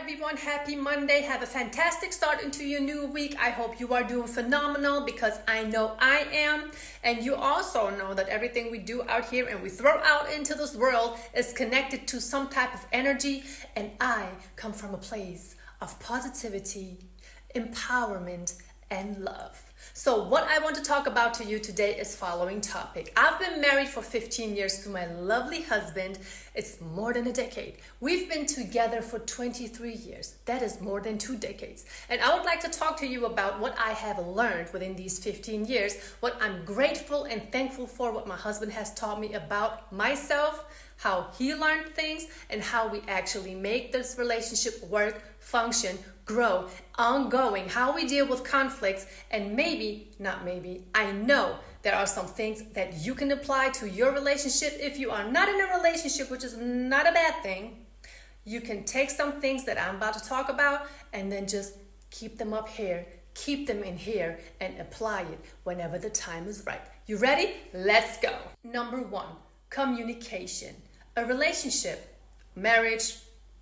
everyone. Happy Monday. Have a fantastic start into your new week. I hope you are doing phenomenal because I know I am. And you also know that everything we do out here and we throw out into this world is connected to some type of energy. And I come from a place of positivity, empowerment, and love. So what I want to talk about to you today is following topic. I've been married for 15 years to my lovely husband. It's more than a decade. We've been together for 23 years. That is more than 2 decades. And I would like to talk to you about what I have learned within these 15 years, what I'm grateful and thankful for, what my husband has taught me about myself, how he learned things, and how we actually make this relationship work, function, grow, ongoing, how we deal with conflicts, and I know there are some things that you can apply to your relationship. If you are not in a relationship, which is not a bad thing, you can take some things that I'm about to talk about and then just keep them up here, keep them in here, and apply it whenever the time is right. You ready? Let's go. Number 1, communication. A relationship, marriage,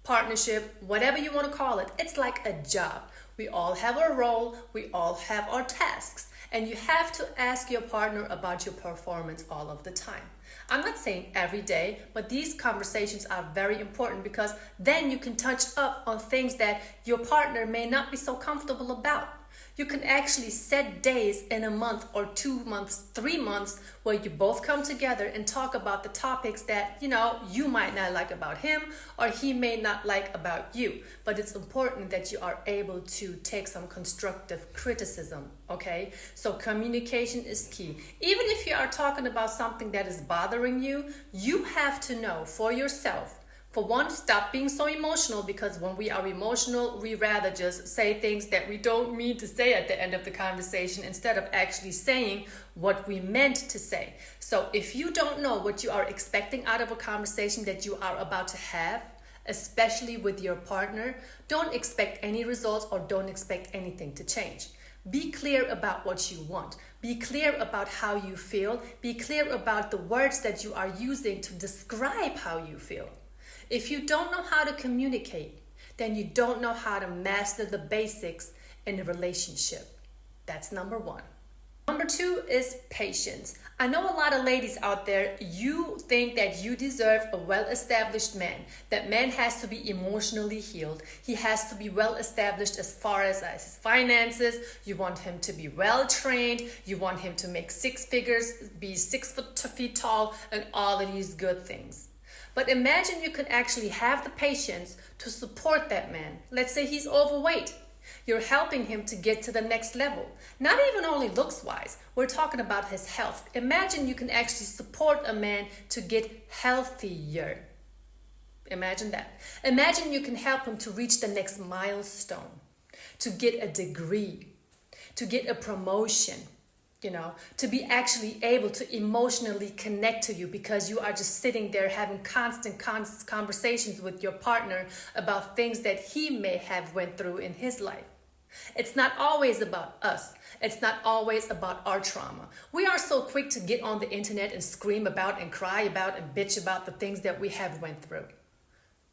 partnership, whatever you want to call it, it's like a job. We all have our role, we all have our tasks, and you have to ask your partner about your performance all of the time. I'm not saying every day, but these conversations are very important because then you can touch up on things that your partner may not be so comfortable about. You can actually set days in a month or 2 months, 3 months where you both come together and talk about the topics that, you might not like about him or he may not like about you. But it's important that you are able to take some constructive criticism, okay? So communication is key. Even if you are talking about something that is bothering you, you have to know for yourself. For one, stop being so emotional, because when we are emotional, we rather just say things that we don't mean to say at the end of the conversation instead of actually saying what we meant to say. So if you don't know what you are expecting out of a conversation that you are about to have, especially with your partner, don't expect any results or don't expect anything to change. Be clear about what you want. Be clear about how you feel. Be clear about the words that you are using to describe how you feel. If you don't know how to communicate, then you don't know how to master the basics in a relationship. That's number 1. Number 2 is patience. I know a lot of ladies out there, you think that you deserve a well-established man. That man has to be emotionally healed. He has to be well-established as far as his finances. You want him to be well-trained. You want him to make 6 figures, be 6 feet tall, and all of these good things. But imagine you can actually have the patience to support that man. Let's say he's overweight. You're helping him to get to the next level. Not even only looks-wise. We're talking about his health. Imagine you can actually support a man to get healthier. Imagine that. Imagine you can help him to reach the next milestone, to get a degree, to get a promotion. To be actually able to emotionally connect to you because you are just sitting there having constant conversations with your partner about things that he may have went through in his life. It's not always about us. It's not always about our trauma. We are so quick to get on the internet and scream about and cry about and bitch about the things that we have went through.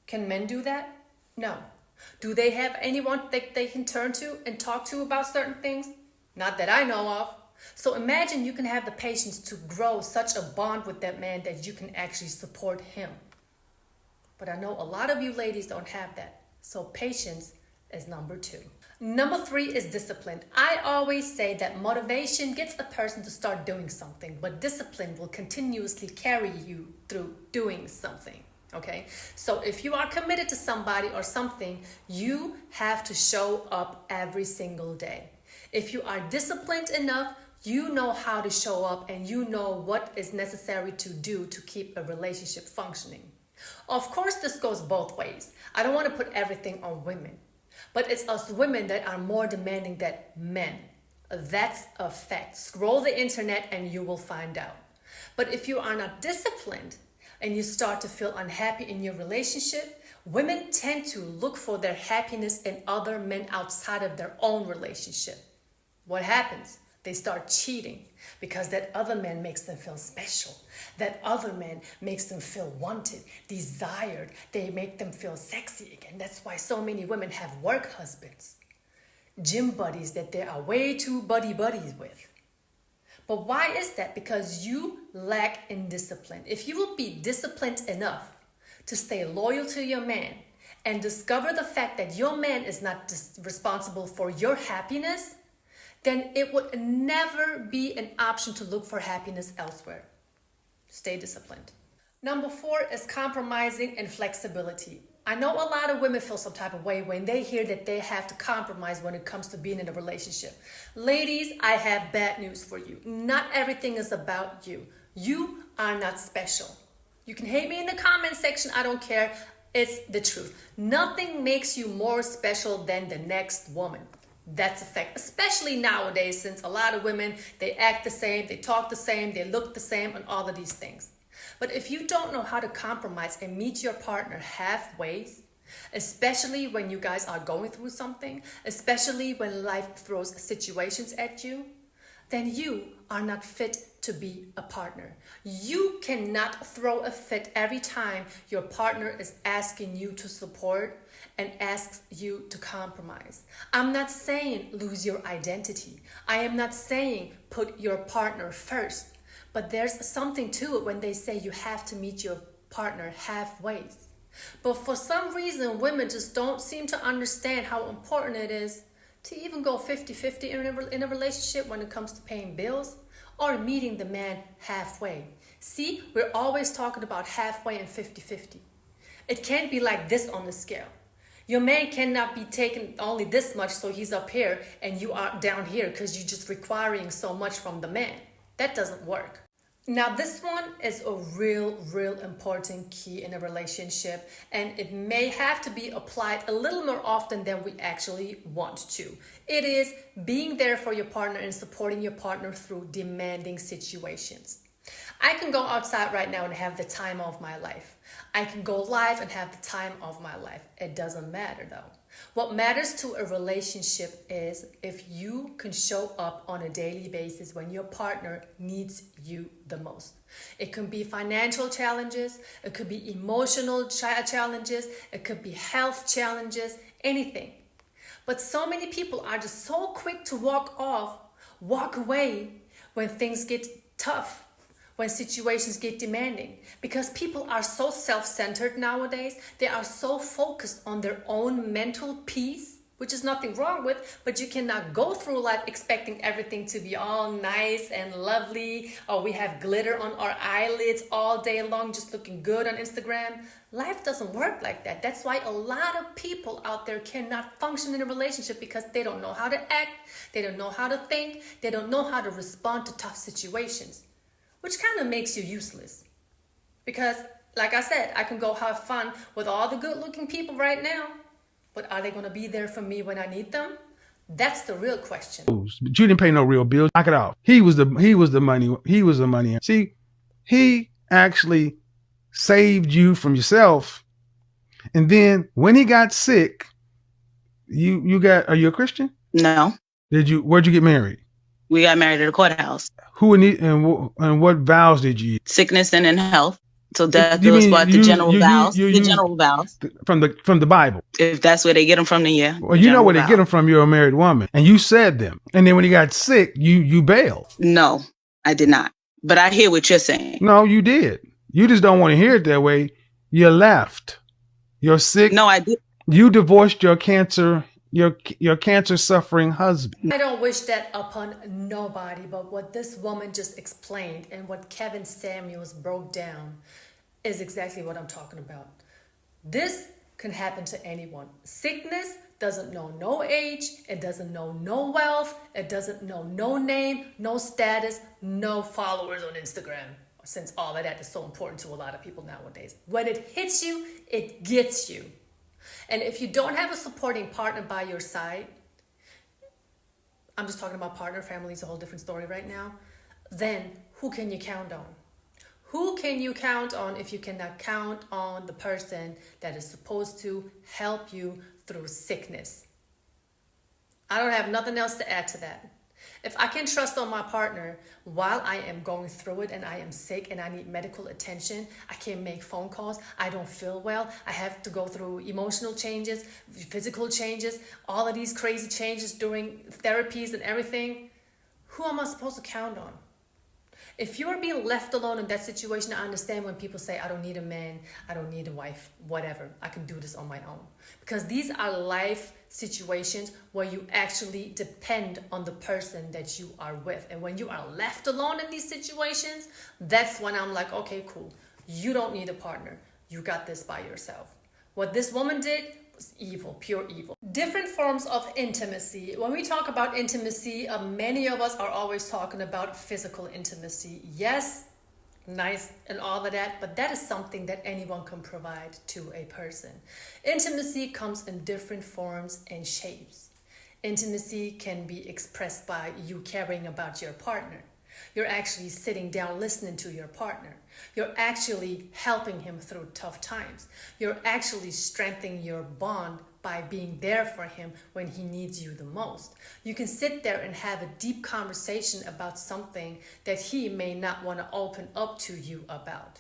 Can men do that? No. Do they have anyone that they can turn to and talk to about certain things? Not that I know of. So imagine you can have the patience to grow such a bond with that man that you can actually support him. But I know a lot of you ladies don't have that. So patience is number 2. Number 3 is discipline. I always say that motivation gets a person to start doing something, but discipline will continuously carry you through doing something. Okay? So if you are committed to somebody or something, you have to show up every single day. If you are disciplined enough, you know how to show up and you know what is necessary to do to keep a relationship functioning. Of course, this goes both ways. I don't want to put everything on women, but it's us women that are more demanding than men. That's a fact. Scroll the internet and you will find out. But if you are not disciplined and you start to feel unhappy in your relationship, women tend to look for their happiness in other men outside of their own relationship. What happens? They start cheating because that other man makes them feel special. That other man makes them feel wanted, desired. They make them feel sexy again. That's why so many women have work husbands, gym buddies that they are way too buddies with. But why is that? Because you lack in discipline. If you will be disciplined enough to stay loyal to your man and discover the fact that your man is not responsible for your happiness, then it would never be an option to look for happiness elsewhere. Stay disciplined. Number 4 is compromising and flexibility. I know a lot of women feel some type of way when they hear that they have to compromise when it comes to being in a relationship. Ladies, I have bad news for you. Not everything is about you. You are not special. You can hate me in the comment section. I don't care. It's the truth. Nothing makes you more special than the next woman. That's a fact, especially nowadays, since a lot of women, they act the same, they talk the same, they look the same, and all of these things. But if you don't know how to compromise and meet your partner halfway, especially when you guys are going through something, especially when life throws situations at you, then you are not fit to be a partner. You cannot throw a fit every time your partner is asking you to support and asks you to compromise. I'm not saying lose your identity. I am not saying put your partner first. But there's something to it when they say you have to meet your partner halfway. But for some reason, women just don't seem to understand how important it is to even go 50-50 in a relationship when it comes to paying bills or meeting the man halfway. See, we're always talking about halfway and 50-50. It can't be like this on the scale. Your man cannot be taking only this much, so he's up here and you are down here because you're just requiring so much from the man. That doesn't work. Now, this one is a real important key in a relationship, and it may have to be applied a little more often than we actually want to. It is being there for your partner and supporting your partner through demanding situations. I can go outside right now and have the time of my life. I can go live and have the time of my life. It doesn't matter though. What matters to a relationship is if you can show up on a daily basis when your partner needs you the most. It can be financial challenges, it could be emotional challenges, it could be health challenges, anything. But so many people are just so quick to walk away when things get tough, when situations get demanding, because people are so self-centered nowadays. They are so focused on their own mental peace, which is nothing wrong with, but you cannot go through life expecting everything to be all nice and lovely, or we have glitter on our eyelids all day long just looking good on Instagram. Life doesn't work like that. That's why a lot of people out there cannot function in a relationship, because they don't know how to act, they don't know how to think, they don't know how to respond to tough situations, which kind of makes you useless. Because, like I said, I can go have fun with all the good-looking people right now, but are they going to be there for me when I need them? That's the real question. But you didn't pay no real bills. Knock it off. He was the money. He was the money. See, he actually saved you from yourself. And then when he got sick, are you a Christian? No. Where'd you get married? We got married at a courthouse. And what vows did you use? Sickness and in health. So that was what the general vows. The general vows from the Bible. If that's where they get them from, then yeah. Well, you know where they get them from. You're a married woman, and you said them. And then when he got sick, you bailed. No, I did not. But I hear what you're saying. No, you did. You just don't want to hear it that way. You left. You're sick. No, I did. You divorced your cancer suffering husband. I don't wish that upon nobody, but what this woman just explained and what Kevin Samuels broke down is exactly what I'm talking about. This can happen to anyone. Sickness doesn't know no age, it doesn't know no wealth, it doesn't know no name, no status, no followers on Instagram, since all of that is so important to a lot of people nowadays. When it hits you, it gets you. And if you don't have a supporting partner by your side, I'm just talking about partner, family is a whole different story right now, then who can you count on? Who can you count on if you cannot count on the person that is supposed to help you through sickness? I don't have nothing else to add to that. If I can trust on my partner while I am going through it and I am sick and I need medical attention, I can't make phone calls, I don't feel well, I have to go through emotional changes, physical changes, all of these crazy changes during therapies and everything, who am I supposed to count on? If you're being left alone in that situation, I understand when people say, I don't need a man, I don't need a wife, whatever. I can do this on my own. Because these are life situations where you actually depend on the person that you are with. And when you are left alone in these situations, that's when I'm like, okay, cool. You don't need a partner. You got this by yourself. What this woman did was evil, pure evil. Different forms of intimacy. When we talk about intimacy, many of us are always talking about physical intimacy. Yes, nice and all of that, but that is something that anyone can provide to a person. Intimacy comes in different forms and shapes. Intimacy can be expressed by you caring about your partner. You're actually sitting down listening to your partner. You're actually helping him through tough times. You're actually strengthening your bond by being there for him when he needs you the most. You can sit there and have a deep conversation about something that he may not want to open up to you about.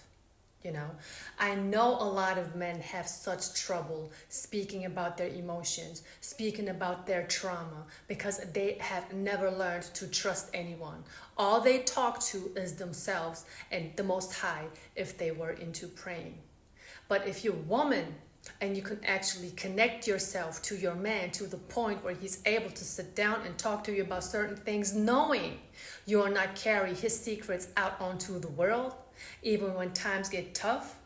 You know, I know a lot of men have such trouble speaking about their emotions, speaking about their trauma, because they have never learned to trust anyone. All they talk to is themselves and the Most High if they were into praying. But if you're a woman and you can actually connect yourself to your man to the point where he's able to sit down and talk to you about certain things, knowing you will not carry his secrets out onto the world, even when times get tough,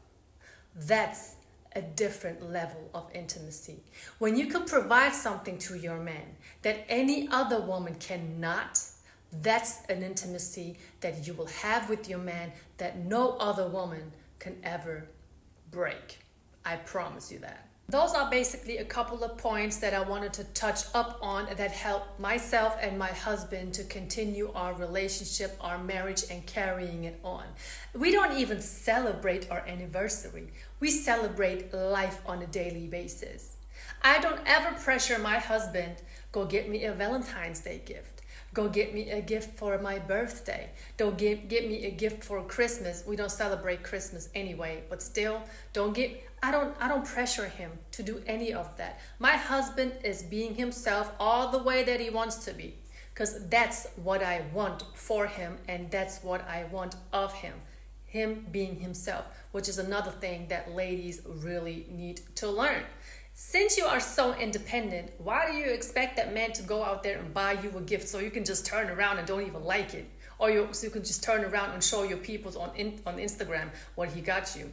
that's a different level of intimacy. When you can provide something to your man that any other woman cannot, that's an intimacy that you will have with your man that no other woman can ever break. I promise you that. Those are basically a couple of points that I wanted to touch up on that help myself and my husband to continue our relationship, our marriage, and carrying it on. We don't even celebrate our anniversary. We celebrate life on a daily basis. I don't ever pressure my husband, go get me a Valentine's Day gift. Go get me a gift for my birthday. Don't get me a gift for Christmas. We don't celebrate Christmas anyway, but still, I don't pressure him to do any of that. My husband is being himself all the way that he wants to be, because that's what I want for him and that's what I want of him. Him being himself, which is another thing that ladies really need to learn. Since you are so independent, why do you expect that man to go out there and buy you a gift so you can just turn around and don't even like it? Or so you can just turn around and show your peoples on Instagram what he got you?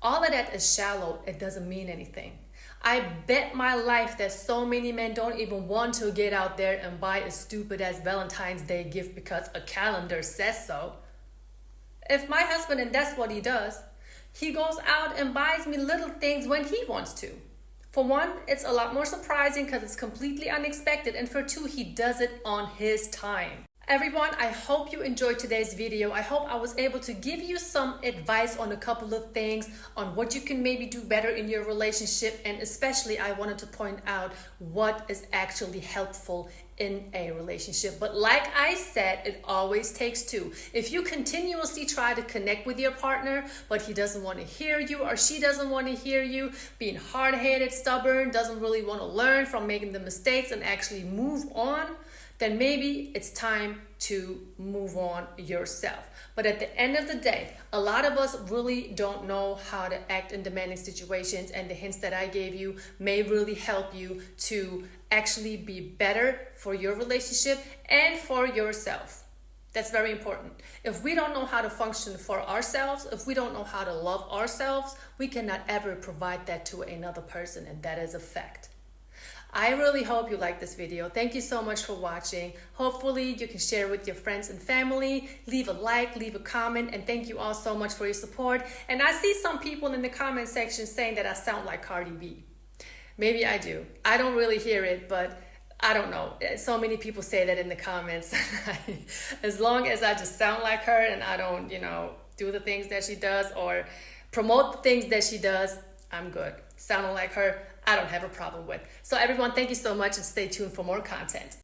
All of that is shallow. It doesn't mean anything. I bet my life that so many men don't even want to get out there and buy a stupid ass Valentine's Day gift because a calendar says so. If my husband, and that's what he does, he goes out and buys me little things when he wants to. For one, it's a lot more surprising because it's completely unexpected. And for two, he does it on his time. Everyone, I hope you enjoyed today's video. I hope I was able to give you some advice on a couple of things on what you can maybe do better in your relationship. And especially, I wanted to point out what is actually helpful in a relationship. But like I said, it always takes two. If you continuously try to connect with your partner, but he doesn't want to hear you or she doesn't want to hear you, being hard-headed, stubborn, doesn't really want to learn from making the mistakes and actually move on, then maybe it's time to move on yourself. But at the end of the day, a lot of us really don't know how to act in demanding situations, and the hints that I gave you may really help you to actually be better for your relationship and for yourself. That's very important. If we don't know how to function for ourselves, if we don't know how to love ourselves, we cannot ever provide that to another person, and that is a fact. I really hope you liked this video. Thank you so much for watching. Hopefully you can share with your friends and family. Leave a like, leave a comment, and thank you all so much for your support. And I see some people in the comment section saying that I sound like Cardi B. Maybe I do. I don't really hear it, but I don't know. So many people say that in the comments. As long as I just sound like her and I don't, do the things that she does or promote the things that she does, I'm good. Sounding like her, I don't have a problem with. So everyone, thank you so much and stay tuned for more content.